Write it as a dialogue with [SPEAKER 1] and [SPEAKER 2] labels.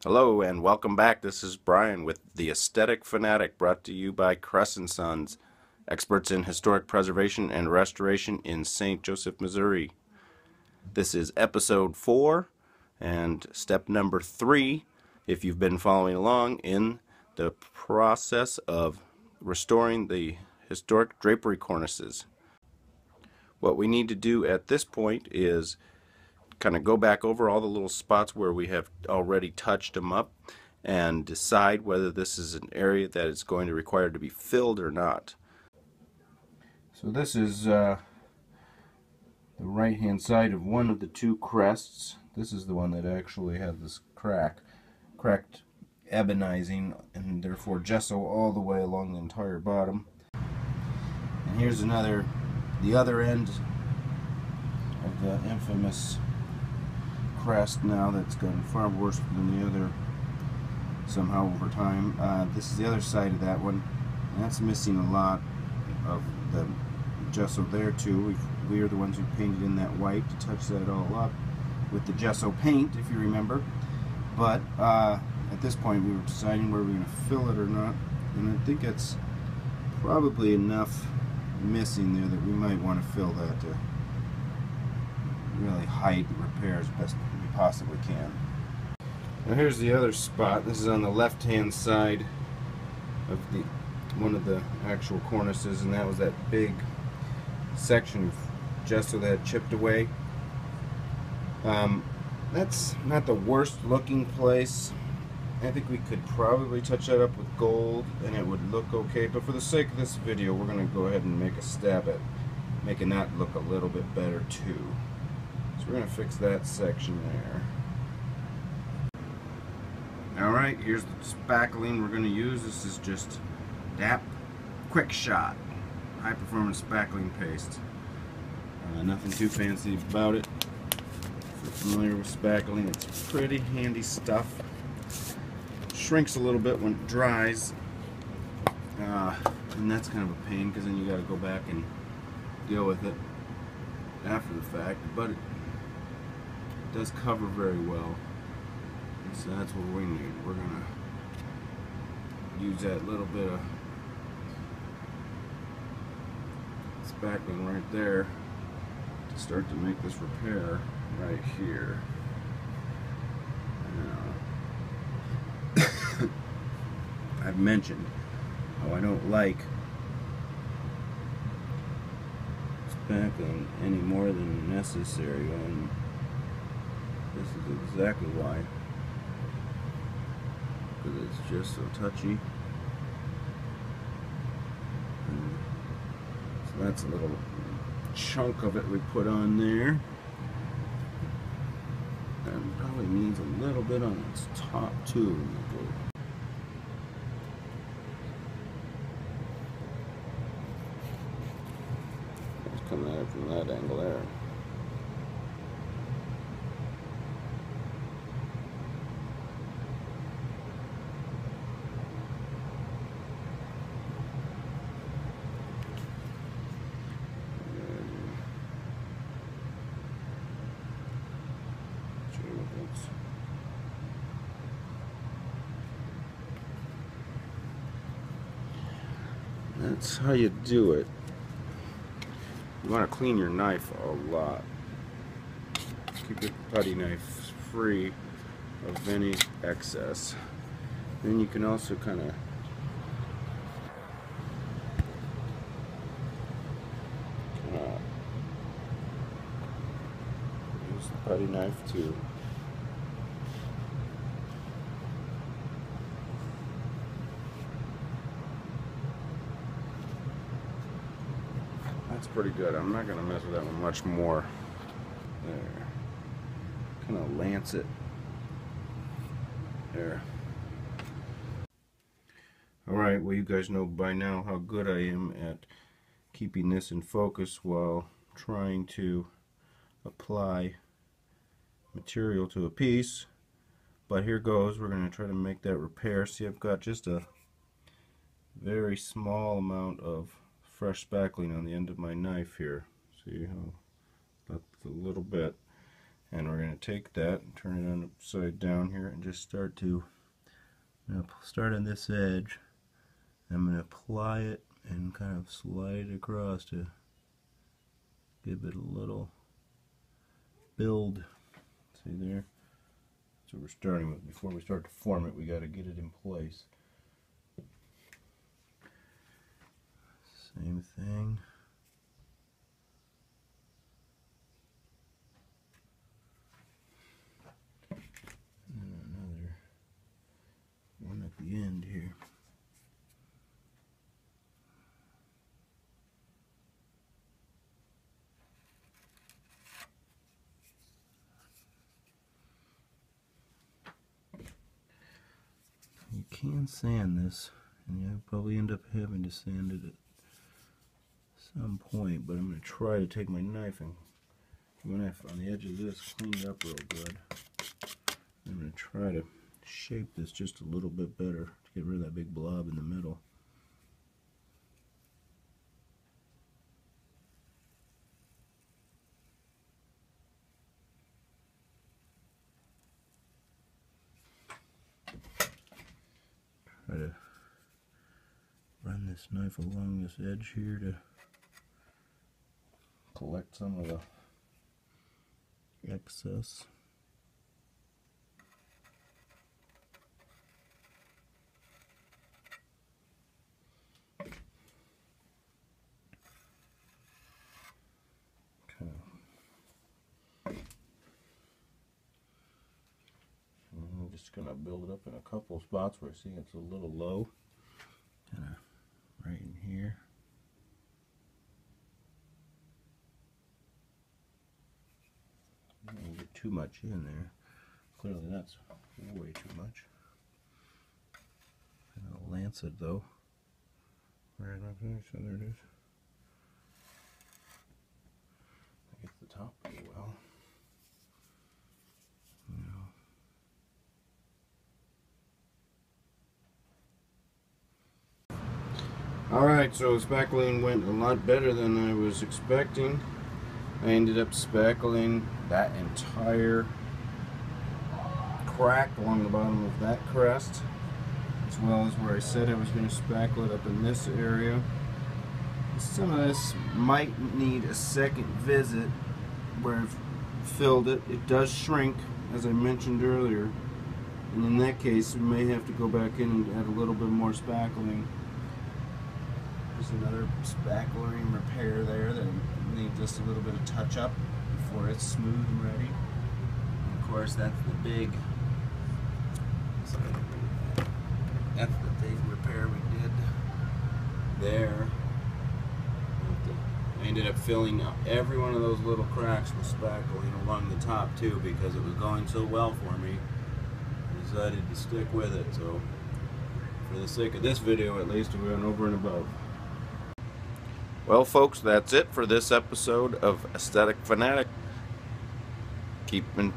[SPEAKER 1] Hello and welcome back. This is Brian with the Aesthetic Fanatic, brought to you by Kress Sons, experts in historic preservation and restoration in St. Joseph, Missouri. This is episode 4 and step number 3 if you've been following along in the process of restoring the historic drapery cornices. What we need to do at this point is kind of go back over all the little spots where we have already touched them up and decide whether this is an area that is going to require to be filled or not. So this is the right hand side of one of the two crests. This is the one that actually has this cracked ebonizing and therefore gesso all the way along the entire bottom. And here's the other end of the infamous crest now that's gotten far worse than the other somehow over time. This is the other side of that one, and that's missing a lot of the gesso there too. We are the ones who painted in that white to touch that all up with the gesso paint, if you remember. But at this point we were deciding whether we were going to fill it or not, and I think it's probably enough missing there that we might want to fill that to really hide the repair as best we possibly can. Now here's the other spot. This is on the left hand side of one of the actual cornices, and that was that big section of gesso that had chipped away. That's not the worst looking place. I think we could probably touch that up with gold and it would look okay, but for the sake of this video we're going to go ahead and make a stab at making that look a little bit better too. So we're going to fix that section there. Alright, here's the spackling we're going to use. This is just DAP Quick Shot high performance spackling paste. Nothing too fancy about it. If you're familiar with spackling, it's pretty handy stuff. Shrinks a little bit when it dries, and that's kind of a pain because then you got to go back and deal with it after the fact, but it does cover very well, so that's what we need. We're gonna use that little bit of spackling right there to start to make this repair right here. I've mentioned how I don't like spackling any more than necessary, and this is exactly why, because it's just so touchy. And so that's a little chunk of it we put on there, and probably needs a little bit on its top too. Coming at it from that angle there. That's how you do it. You want to clean your knife a lot. Keep your putty knife free of any excess. Then you can also kind of use the putty knife too. That's pretty good. I'm not going to mess with that one much more. There. Kind of lance it. There. Alright, well you guys know by now how good I am at keeping this in focus while trying to apply material to a piece. But here goes. We're going to try to make that repair. See, I've got just a very small amount of fresh spackling on the end of my knife here. See how that's a little bit. And we're going to take that and turn it on upside down here and just start to start on this edge. I'm going to apply it and kind of slide it across to give it a little build. See there? That's what we're starting with. Before we start to form it, we got to get it in place. Same thing. And another one at the end here. You can sand this, and you'll probably end up having to sand it at some point, but I'm going to try to take my knife and on the edge of this, clean it up real good. I'm going to try to shape this just a little bit better to get rid of that big blob in the middle. Try to run this knife along this edge here to collect some of the excess. I'm just going to build it up in a couple spots where I see it's a little low. Kind of right in here. I don't get too much in there. Clearly that's way too much. And I'll lance it though. Right up there, so there it is. I get the top pretty well. Alright, so spackling went a lot better than I was expecting. I ended up spackling that entire crack along the bottom of that crest, as well as where I said I was going to spackle it up in this area. Some of this might need a second visit where I've filled it. It does shrink, as I mentioned earlier, and in that case we may have to go back in and add a little bit more spackling. There's another spackling repair there that needs just a little bit of touch up before it's smooth and ready. And of course, that's the big repair we did there. I ended up filling up every one of those little cracks with spackling along the top too, because it was going so well for me. I decided to stick with it. So for the sake of this video, at least, we went over and above. Well, folks, that's it for this episode of Aesthetic Fanatic. Keep in